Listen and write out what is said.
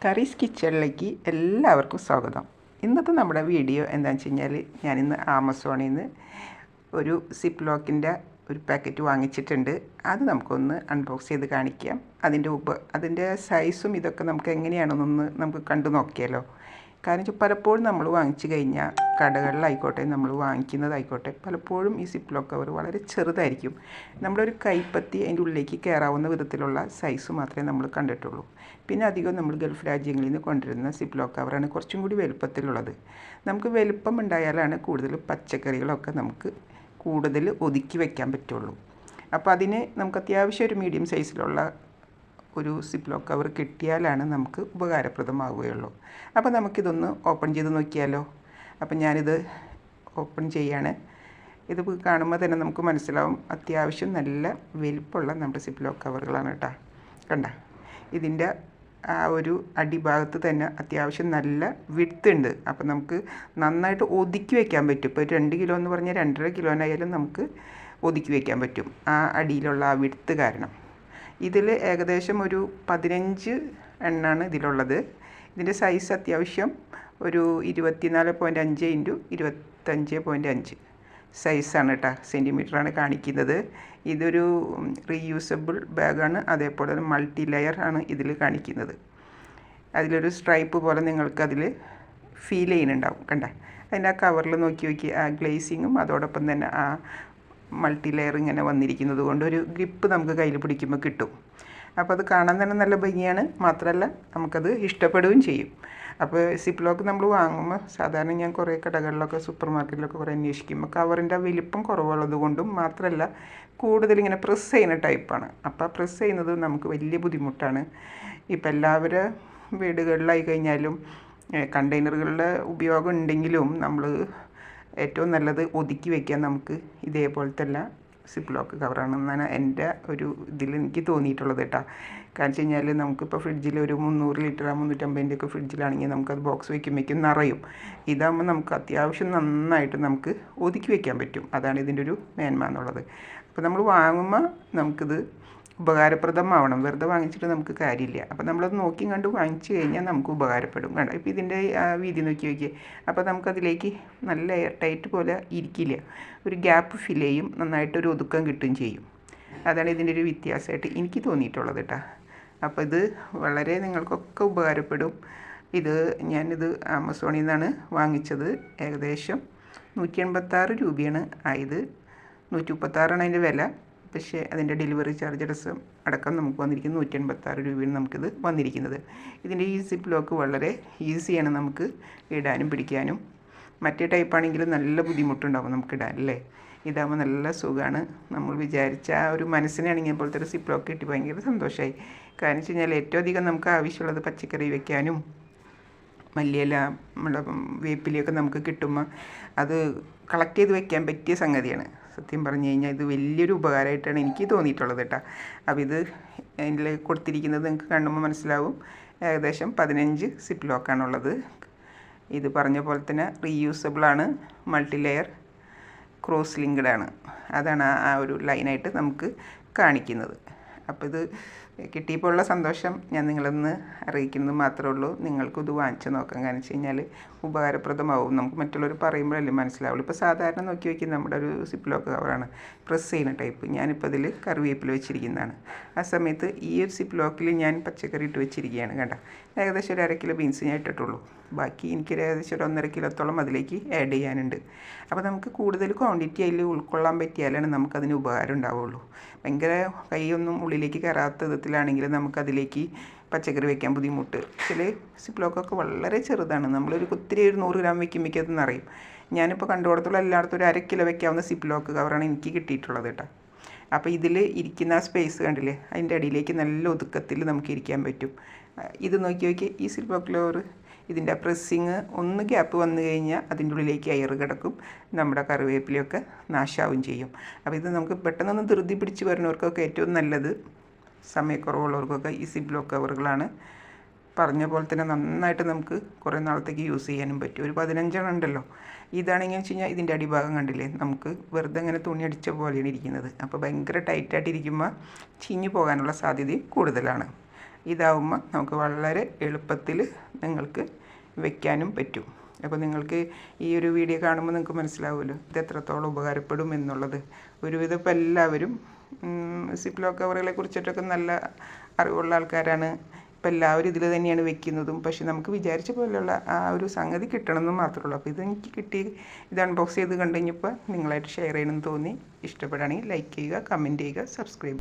കറീസ് കിച്ചണിലേക്ക് എല്ലാവർക്കും സ്വാഗതം. ഇന്നത്തെ നമ്മുടെ വീഡിയോ എന്താണെന്ന് വെച്ച് കഴിഞ്ഞാൽ, ഞാനിന്ന് ആമസോണിൽ നിന്ന് ഒരു സിപ്പ് ലോക്കിൻ്റെ ഒരു പാക്കറ്റ് വാങ്ങിച്ചിട്ടുണ്ട്. അത് നമുക്കൊന്ന് അൺബോക്സ് ചെയ്ത് കാണിക്കാം. അതിൻ്റെ സൈസും ഇതൊക്കെ നമുക്ക് എങ്ങനെയാണെന്നൊന്ന് നമുക്ക് കണ്ടു നോക്കിയാലോ. കാരണം വെച്ചാൽ പലപ്പോഴും നമ്മൾ വാങ്ങിച്ചു കഴിഞ്ഞാൽ കടകളിലായിക്കോട്ടെ, നമ്മൾ വാങ്ങിക്കുന്നതായിക്കോട്ടെ, പലപ്പോഴും ഈ സിപ്പ് ലോക്ക് കവർ വളരെ ചെറുതായിരിക്കും. നമ്മളൊരു കൈപ്പത്തി അതിൻ്റെ ഉള്ളിലേക്ക് കയറാവുന്ന വിധത്തിലുള്ള സൈസ് മാത്രമേ നമ്മൾ കണ്ടിട്ടുള്ളൂ. പിന്നെ അധികം നമ്മൾ ഗൾഫ് രാജ്യങ്ങളിൽ നിന്ന് കൊണ്ടുവരുന്ന സിപ്പ് ലോക്ക് കവറാണ് കുറച്ചും കൂടി വലുപ്പത്തിലുള്ളത്. നമുക്ക് വലുപ്പം ഉണ്ടായാലാണ് കൂടുതൽ പച്ചക്കറികളൊക്കെ നമുക്ക് കൂടുതൽ ഒതുക്കി വയ്ക്കാൻ പറ്റുള്ളൂ. അപ്പോൾ അതിന് നമുക്ക് അത്യാവശ്യം ഒരു മീഡിയം സൈസിലുള്ള ഒരു സിപ്പ് ലോക്ക് കവർ കിട്ടിയാലാണ് നമുക്ക് ഉപകാരപ്രദമാവുകയുള്ളൂ. അപ്പോൾ നമുക്കിതൊന്ന് ഓപ്പൺ ചെയ്ത് നോക്കിയാലോ. അപ്പം ഞാനിത് ഓപ്പൺ ചെയ്യാണ്. ഇത് കാണുമ്പോൾ തന്നെ നമുക്ക് മനസ്സിലാവും അത്യാവശ്യം നല്ല വലിപ്പമുള്ള നമ്മുടെ സിപ്പ് ലോക്ക് കവറുകളാണ് കേട്ടോ. കണ്ട, ഇതിൻ്റെ ആ ഒരു അടിഭാഗത്ത് തന്നെ അത്യാവശ്യം നല്ല വിഡ്ത്ത് ഉണ്ട്. അപ്പം നമുക്ക് നന്നായിട്ട് ഒതുക്കി വയ്ക്കാൻ പറ്റും. ഇപ്പോൾ 2 കിലോ എന്ന് പറഞ്ഞാൽ 2.5 കിലോനായാലും നമുക്ക് ഒതുക്കി വയ്ക്കാൻ പറ്റും, ആ അടിയിലുള്ള ആ വിഡ്ത്ത് കാരണം. ഇതിൽ ഏകദേശം ഒരു 15 എണ്ണാണ് ഇതിലുള്ളത്. ഇതിൻ്റെ സൈസ് അത്യാവശ്യം ഒരു 24.5 × 25.5 സൈസാണ് കേട്ടോ, സെൻറ്റിമീറ്ററാണ് കാണിക്കുന്നത്. ഇതൊരു റീയൂസബിൾ ബാഗാണ്. അതേപോലെ തന്നെ മൾട്ടി ലെയർ ആണ് ഇതിൽ കാണിക്കുന്നത്. അതിലൊരു സ്ട്രൈപ്പ് പോലെ നിങ്ങൾക്കതിൽ ഫീൽ ചെയ്യുന്നുണ്ടാവും. കണ്ട, അതിൻ്റെ ആ കവറിൽ നോക്കി ആ ഗ്ലേസിങ്ങും അതോടൊപ്പം തന്നെ ആ മൾട്ടി ലെയർ ഇങ്ങനെ വന്നിരിക്കുന്നത് കൊണ്ട് ഒരു ഗ്രിപ്പ് നമുക്ക് കയ്യിൽ പിടിക്കുമ്പോൾ കിട്ടും. അപ്പോൾ അത് കാണാൻ തന്നെ നല്ല ഭംഗിയാണ്. മാത്രമല്ല നമുക്കത് ഇഷ്ടപ്പെടുകയും ചെയ്യും. അപ്പോൾ സിപ്പ് ലോക്ക് നമ്മൾ വാങ്ങുമ്പോൾ സാധാരണ ഞാൻ കുറേ കടകളിലൊക്കെ സൂപ്പർ മാർക്കറ്റിലൊക്കെ കുറേ അന്വേഷിക്കുമ്പോൾ കവറിൻ്റെ വലിപ്പം കുറവുള്ളത് കൊണ്ടും മാത്രമല്ല കൂടുതലിങ്ങനെ പ്രസ് ചെയ്യുന്ന ടൈപ്പാണ്. അപ്പോൾ പ്രസ് ചെയ്യുന്നത് നമുക്ക് വലിയ ബുദ്ധിമുട്ടാണ്. ഇപ്പം എല്ലാവരുടെ വീടുകളിലായി കഴിഞ്ഞാലും കണ്ടെയ്നറുകളുടെ ഉപയോഗം ഉണ്ടെങ്കിലും നമ്മൾ ഏറ്റവും നല്ലത് ഒതുക്കി വയ്ക്കാൻ നമുക്ക് ഇതേപോലത്തെ സിപ്പ് ലോക്ക് കവറാണെന്നാണ് എൻ്റെ ഒരു ഇതിൽ എനിക്ക് തോന്നിയിട്ടുള്ളത് കേട്ടോ. കാരണം വെച്ച് കഴിഞ്ഞാൽ നമുക്കിപ്പോൾ ഫ്രിഡ്ജിൽ ഒരു 300 ലിറ്റർ 350 ഒക്കെ ഫ്രിഡ്ജിലാണെങ്കിൽ നമുക്കത് ബോക്സ് വയ്ക്കുമ്പോഴേക്കും നിറയും. ഇതാകുമ്പോൾ നമുക്ക് അത്യാവശ്യം നന്നായിട്ട് നമുക്ക് ഒതുക്കി വയ്ക്കാൻ പറ്റും. അതാണ് ഇതിൻ്റെ ഒരു മേന്മ എന്നുള്ളത്. അപ്പോൾ നമ്മൾ വാങ്ങുമ്പോൾ നമുക്കിത് ഉപകാരപ്രദമാവണം. വെറുതെ വാങ്ങിച്ചിട്ട് നമുക്ക് കാര്യമില്ല. അപ്പോൾ നമ്മളത് നോക്കി കണ്ട് വാങ്ങിച്ചു കഴിഞ്ഞാൽ നമുക്ക് ഉപകാരപ്പെടും. കണ്ടോ, ഇപ്പോൾ ഇതിൻ്റെ വീതി നോക്കിയേ. അപ്പോൾ നമുക്കതിലേക്ക് നല്ല എയർ ടൈറ്റ് പോലെ ഇരിക്കില്ല, ഒരു ഗ്യാപ്പ് ഫിൽ ചെയ്യും, നന്നായിട്ടൊരു ഒതുക്കം കിട്ടുകയും ചെയ്യും. അതാണ് ഇതിൻ്റെ ഒരു വ്യത്യാസമായിട്ട് എനിക്ക് തോന്നിയിട്ടുള്ളത് കേട്ടോ. അപ്പോൾ ഇത് വളരെ നിങ്ങൾക്കൊക്കെ ഉപകാരപ്പെടും. ഞാനിത് ആമസോണിൽ നിന്നാണ് വാങ്ങിച്ചത്. ഏകദേശം 186 രൂപയാണ് ആയത്. 136 അതിൻ്റെ വില. പക്ഷേ അതിൻ്റെ ഡെലിവറി ചാർജ് അടക്കം നമുക്ക് വന്നിരിക്കുന്നത് 186 രൂപയാണ് നമുക്കിത് വന്നിരിക്കുന്നത്. ഇതിൻ്റെ ഈ സിപ്പ് ലോക്ക് വളരെ ഈസിയാണ് നമുക്ക് ഇടാനും പിടിക്കാനും. മറ്റേ ടൈപ്പാണെങ്കിൽ നല്ല ബുദ്ധിമുട്ടുണ്ടാകും നമുക്ക് ഇടാൻ, അല്ലേ? ഇതാകുമ്പോൾ നല്ല സുഖമാണ്. നമ്മൾ വിചാരിച്ച ആ ഒരു മനസ്സിനാണെങ്കിൽ പോലത്തെ ഒരു സിപ്പ് ലോക്ക് കിട്ടി ഭയങ്കര സന്തോഷമായി. കാരണം വെച്ച് കഴിഞ്ഞാൽ ഏറ്റവും അധികം നമുക്ക് ആവശ്യമുള്ളത് പച്ചക്കറി വയ്ക്കാനും മല്ലിയില, വേപ്പിലയൊക്കെ നമുക്ക് കിട്ടുമ്പോൾ അത് കളക്ട് ചെയ്ത് വെക്കാൻ പറ്റിയ സംഗതിയാണ്. സത്യം പറഞ്ഞു കഴിഞ്ഞാൽ ഇത് വലിയൊരു ഉപകാരമായിട്ടാണ് എനിക്ക് തോന്നിയിട്ടുള്ളത് കേട്ടോ. അപ്പോൾ അതിൽ കൊടുത്തിരിക്കുന്നത് നിങ്ങൾക്ക് കാണുമ്പോൾ മനസ്സിലാവും. ഏകദേശം 15 സിപ്പ് ലോക്കാണുള്ളത്. ഇത് പറഞ്ഞ പോലെ തന്നെ റീയൂസബിളാണ്, മൾട്ടി ലെയർ, ക്രോസ് ലിങ്ക്ഡാണ്. അതാണ് ആ ഒരു ലൈനായിട്ട് നമുക്ക് കാണിക്കുന്നത്. അപ്പോൾ ഇത് കിട്ടിയപ്പോൾ ഉള്ള സന്തോഷം ഞാൻ നിങ്ങളൊന്ന് അറിയിക്കുന്നത് മാത്രമേ ഉള്ളൂ. നിങ്ങൾക്കും ഇത് വാങ്ങിച്ച് നോക്കാം. കാരണം വെച്ച് കഴിഞ്ഞാൽ ഉപകാരപ്രദമാവും. നമുക്ക് മറ്റുള്ളവർ പറയുമ്പോഴല്ലേ മനസ്സിലാവുള്ളൂ. ഇപ്പോൾ സാധാരണ നോക്കി നമ്മുടെ ഒരു സിപ്പ് ലോക്ക് കവറാണ്, പ്രസ് ചെയ്യുന്ന ടൈപ്പ്. ഞാനിപ്പോൾ അതിൽ കറിവേപ്പില വെച്ചിരിക്കുന്നതാണ്. ആ സമയത്ത് ഈ ഒരു സിപ്പ് ലോക്കിൽ ഞാൻ പച്ചക്കറി ഇട്ട് വെച്ചിരിക്കുകയാണ്. കണ്ട, ഏകദേശം ഒരു 1/2 കിലോ ബീൻസ് ഞാൻ ഇട്ടിട്ടുള്ളൂ. ബാക്കി എനിക്കൊരു ഏകദേശം ഒരു 1.5 കിലോത്തോളം അതിലേക്ക് ആഡ് ചെയ്യാനുണ്ട്. അപ്പോൾ നമുക്ക് കൂടുതൽ ക്വാണ്ടിറ്റി അതിൽ ഉൾക്കൊള്ളാൻ പറ്റിയാലാണ് നമുക്കതിന് ഉപകാരം ഉണ്ടാവുള്ളൂ. ഭയങ്കര കൈയൊന്നും ഉള്ളിലേക്ക് കയറാത്ത വിധത്തിലാണെങ്കിൽ നമുക്കതിലേക്ക് പച്ചക്കറി വയ്ക്കാൻ ബുദ്ധിമുട്ട്. ചില സിപ്പ് ലോക്കൊക്കെ വളരെ ചെറുതാണ്. നമ്മളൊരു ഒത്തിരി 100 ഗ്രാം വയ്ക്കുമ്പോഴേക്കും അത് നിറയും. ഞാനിപ്പോൾ കണ്ടുകൊടുത്തുള്ള എല്ലായിടത്തും ഒരു 1/2 കിലോ വയ്ക്കാവുന്ന സിപ്പ് ലോക്ക് കവറാണ് എനിക്ക് കിട്ടിയിട്ടുള്ളത് കേട്ടോ. അപ്പോൾ ഇതിൽ ഇരിക്കുന്ന ആ സ്പേസ് കണ്ടില്ലേ, അതിൻ്റെ അടിയിലേക്ക് നല്ല ഒതുക്കത്തിൽ നമുക്ക് ഇരിക്കാൻ പറ്റും. ഇത് നോക്കി ഈ സിപ്പ് ലോക്ക് കവർ ഇതിൻ്റെ പ്രസ്സിങ് ഒന്ന് ഗ്യാപ്പ് വന്നു കഴിഞ്ഞാൽ അതിൻ്റെ ഉള്ളിലേക്ക് എയർ കിടക്കും, നമ്മുടെ കറിവേപ്പിലയൊക്കെ നാശാവും ചെയ്യും. അപ്പോൾ ഇത് നമുക്ക് പെട്ടെന്നൊന്ന് ധൃതി പിടിച്ച് വരുന്നവർക്കൊക്കെ ഏറ്റവും നല്ലത്, സമയക്കുറവുള്ളവർക്കൊക്കെ ഈ സിപ്പ് ലോക്ക് കവറുകളാണ്. പറഞ്ഞ പോലെ തന്നെ നന്നായിട്ട് നമുക്ക് കുറേ നാളത്തേക്ക് യൂസ് ചെയ്യാനും പറ്റും. ഒരു 15 ഉണ്ടല്ലോ. ഇതാണെങ്കിൽ വെച്ച് കഴിഞ്ഞാൽ ഇതിൻ്റെ അടിഭാഗം കണ്ടില്ലേ, നമുക്ക് വെറുതെ ഇങ്ങനെ തുണി അടിച്ച പോലെയാണ് ഇരിക്കുന്നത്. അപ്പോൾ ഭയങ്കര ടൈറ്റായിട്ടിരിക്കുമ്പോൾ ചീഞ്ഞു പോകാനുള്ള സാധ്യതയും കൂടുതലാണ്. ഇതാവുമ്പോൾ നമുക്ക് വളരെ എളുപ്പത്തിൽ നിങ്ങൾക്ക് വെക്കാനും പറ്റും. അപ്പോൾ നിങ്ങൾക്ക് ഈ ഒരു വീഡിയോ കാണുമ്പോൾ നിങ്ങൾക്ക് മനസ്സിലാവുമല്ലോ ഇത് എത്രത്തോളം ഉപകാരപ്പെടും എന്നുള്ളത്. ഒരുവിധം ഇപ്പോൾ എല്ലാവരും സിപ്ലോ കവറുകളെ കുറിച്ചിട്ടൊക്കെ നല്ല അറിവുള്ള ആൾക്കാരാണ്. ഇപ്പം എല്ലാവരും ഇതിൽ തന്നെയാണ് വെക്കുന്നതും. പക്ഷെ നമുക്ക് വിചാരിച്ച പോലെയുള്ള ആ ഒരു സംഗതി കിട്ടണമെന്ന് മാത്രമേ ഉള്ളൂ. അപ്പോൾ ഇതെനിക്ക് കിട്ടി, ഇത് അൺബോക്സ് ചെയ്ത് കണ്ടു കഴിഞ്ഞപ്പോൾ നിങ്ങളായിട്ട് ഷെയർ ചെയ്യണമെന്ന് തോന്നി. ഇഷ്ടപ്പെടുകയാണെങ്കിൽ ലൈക്ക് ചെയ്യുക, കമൻറ്റ് ചെയ്യുക, സബ്സ്ക്രൈബ്